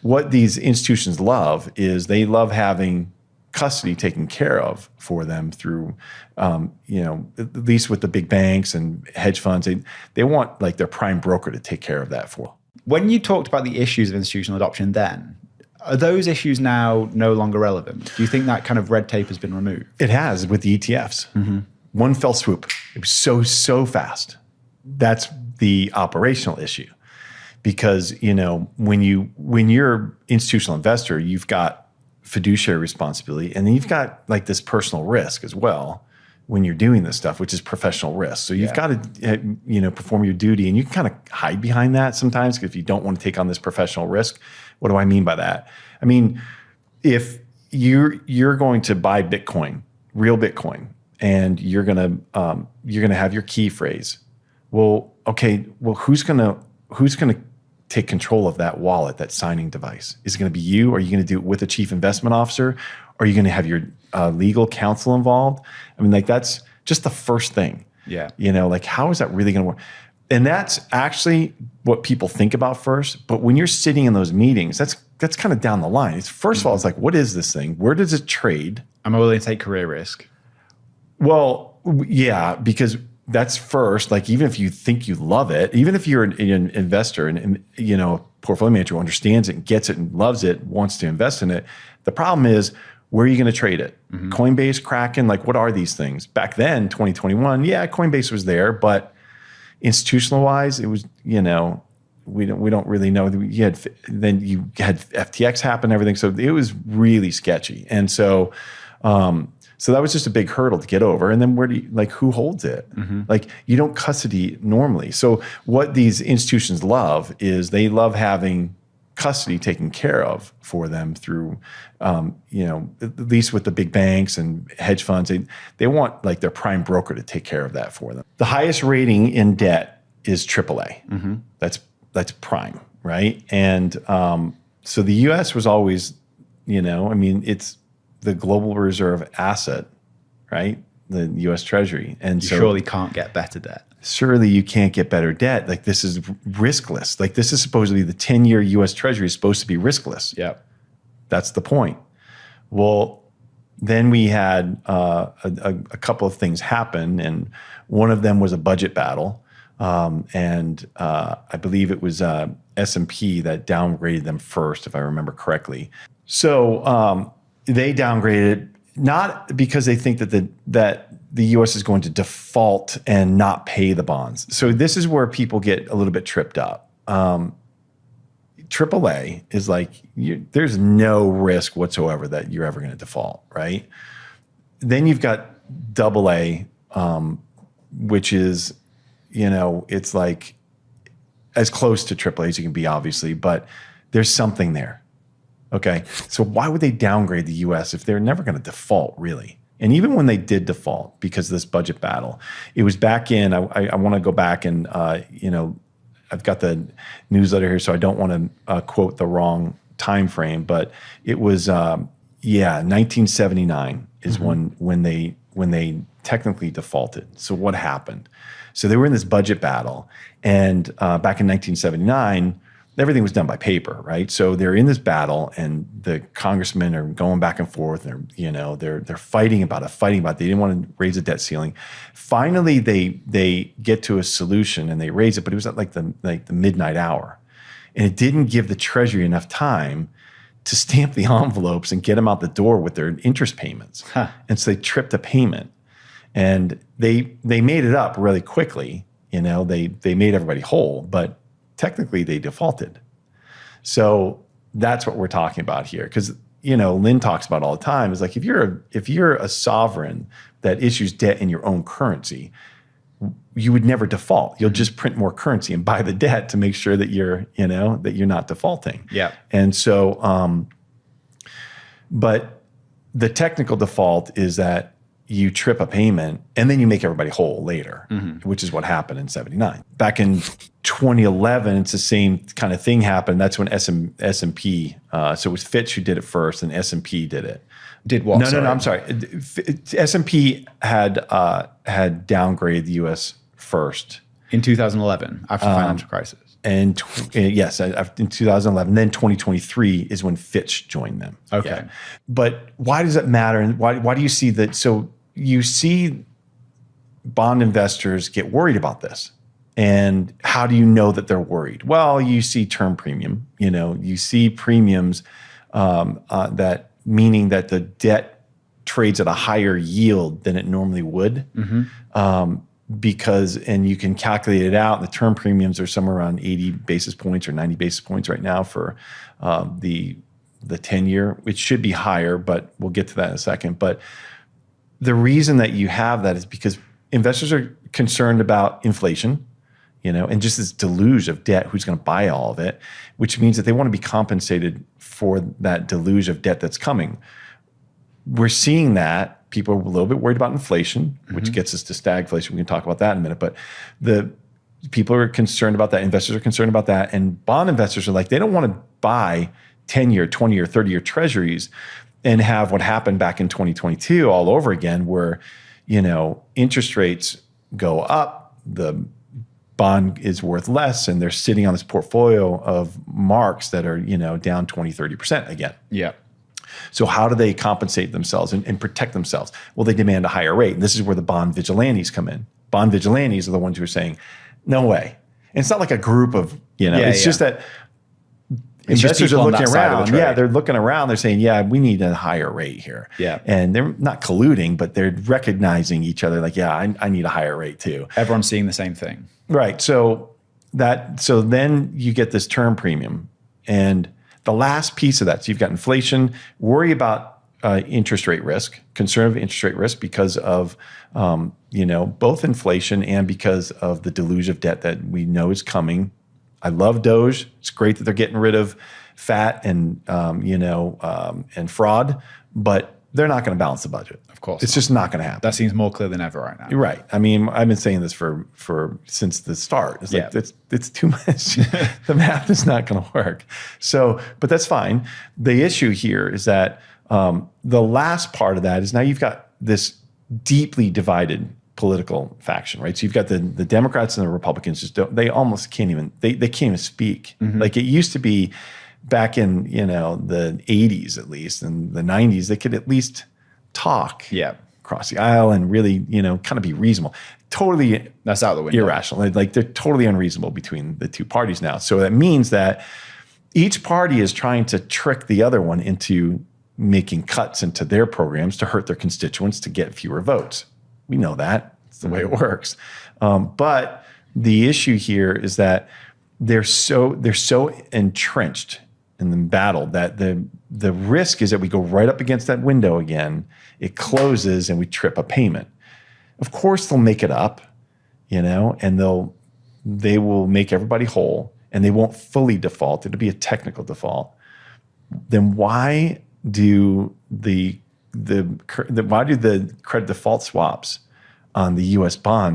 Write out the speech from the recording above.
what these institutions love is they love having custody taken care of for them through, at least with the big banks and hedge funds, they want like their prime broker to take care of that for them. When you talked about the issues of institutional adoption then, are those issues now no longer relevant? Do you think that kind of red tape has been removed? It has with the ETFs. One fell swoop. It was so fast. That's the operational issue. Because, when you're an institutional investor, you've got fiduciary responsibility, and then you've got like this personal risk as well when you're doing this stuff, which is professional risk. So you've got to, perform your duty, and you can kind of hide behind that sometimes if you don't want to take on this professional risk. What do I mean by that? I mean, if you're going to buy Bitcoin, real Bitcoin, and you're gonna have your key phrase. Well, okay. Well, who's gonna take control of that wallet, that signing device? Is it going to be you? Or are you going to do it with a chief investment officer? Or are you going to have your legal counsel involved? I mean, like that's just the first thing. Yeah. Like how is that really going to work? And that's actually what people think about first. But when you're sitting in those meetings, that's kind of down the line. It's first of all, it's like, what is this thing? Where does it trade? Am I willing to take career risk? Well, yeah, because that's first. Like even if you think you love it, even if you're an investor and portfolio manager who understands it and gets it and loves it, wants to invest in it, the problem is where are you going to trade it? Coinbase, Kraken, like what are these things? Back then, 2021, yeah, Coinbase was there, but institutional wise, it was we don't really know. Then you had FTX happen, everything, so it was really sketchy, and so. So that was just a big hurdle to get over. And then who holds it? Like you don't custody normally. So what these institutions love is they love having custody taken care of for them through, at least with the big banks and hedge funds, they want like their prime broker to take care of that for them. The highest rating in debt is AAA. That's prime, right? And so the U.S. was always, it's the global reserve asset, right? The U.S. Treasury. And you surely can't get better debt. Surely you can't get better debt. Like this is riskless. Like this is supposedly the 10-year U.S. Treasury is supposed to be riskless. Yeah. That's the point. Well, then we had a couple of things happen, and one of them was a budget battle. And I believe it was S&P that downgraded them first, if I remember correctly. So they downgraded not because they think that the U.S. is going to default and not pay the bonds. So this is where people get a little bit tripped up. AAA is like, there's no risk whatsoever that you're ever going to default, right? Then you've got AA, which is, it's like as close to AAA as you can be, obviously, but there's something there. Okay, so why would they downgrade the U.S. if they're never going to default, really? And even when they did default because of this budget battle, it was back in, I want to go back and, I've got the newsletter here, so I don't want to quote the wrong time frame, but it was, 1979 is when they technically defaulted. So what happened? So they were in this budget battle, and back in 1979, everything was done by paper, right? So they're in this battle, and the congressmen are going back and forth. They're fighting about it. They didn't want to raise the debt ceiling. Finally, they get to a solution and they raise it, but it was at like the midnight hour, and it didn't give the Treasury enough time to stamp the envelopes and get them out the door with their interest payments. And so they tripped a payment, and they made it up really quickly. They made everybody whole, but technically they defaulted. So that's what we're talking about here. Because, Lynn talks about all the time is like, if you're a sovereign that issues debt in your own currency, you would never default. You'll just print more currency and buy the debt to make sure that you're not defaulting. Yeah. And so, but the technical default is that you trip a payment and then you make everybody whole later, which is what happened in 79. Back in 2011, it's the same kind of thing happened. That's when S&P, so it was Fitch who did it first, and S&P did it. Did what? No, I'm sorry. S&P had downgraded the U.S. first. In 2011, after the financial crisis. And yes, in 2011, then 2023 is when Fitch joined them. Okay. Yeah. But why does that matter? And why do you see that? So you see bond investors get worried about this. And how do you know that they're worried? Well, you see term premium, you see premiums that meaning that the debt trades at a higher yield than it normally would. Because you can calculate it out. The term premiums are somewhere around 80 basis points or 90 basis points right now for the 10-year. It should be higher, but we'll get to that in a second. But the reason that you have that is because investors are concerned about inflation, and just this deluge of debt, who's going to buy all of it, which means that they want to be compensated for that deluge of debt that's coming. We're seeing that. People are a little bit worried about inflation, which gets us to stagflation. We can talk about that in a minute. But the people are concerned about that. Investors are concerned about that. And bond investors are like, they don't want to buy 10-year, 20-year, 30-year treasuries and have what happened back in 2022 all over again, where, interest rates go up, the bond is worth less, and they're sitting on this portfolio of marks that are, down 20, 30% again. Yeah. So how do they compensate themselves and protect themselves? Well, they demand a higher rate. And this is where the bond vigilantes come in. Bond vigilantes are the ones who are saying, no way. And it's not like a group of, it's just that investors are looking around. Yeah, they're looking around. They're saying, yeah, we need a higher rate here. Yeah. And they're not colluding, but they're recognizing each other like, yeah, I need a higher rate too. Everyone's seeing the same thing. Right. So then you get this term premium. And the last piece of that, so you've got inflation, worry about interest rate risk, concern of interest rate risk because of both inflation and because of the deluge of debt that we know is coming. I love Doge. It's great that they're getting rid of fat and and fraud, but they're not going to balance the budget. Of course, it's just not going to happen. That seems more clear than ever right now. You're right. I mean, I've been saying this for since the start. It's like it's too much. The math is not going to work. So, but that's fine. The issue here is that the last part of that is now you've got this deeply divided political faction, right? So you've got the Democrats and the Republicans they almost can't even they can't even speak. Like it used to be. Back in the 80s at least, and the 90s, they could at least talk across the aisle and really kind of be reasonable. Totally, that's out the window. Irrational. Like they're totally unreasonable between the two parties now. So that means that each party is trying to trick the other one into making cuts into their programs to hurt their constituents to get fewer votes. We know that. It's the way it works. But the issue here is that they're so entrenched in the battle that the risk is that we go right up against that window again, it closes and we trip a payment. Of course they'll make it up, and they will make everybody whole and they won't fully default. It'll be a technical default. Then why do the credit default swaps on the US bonds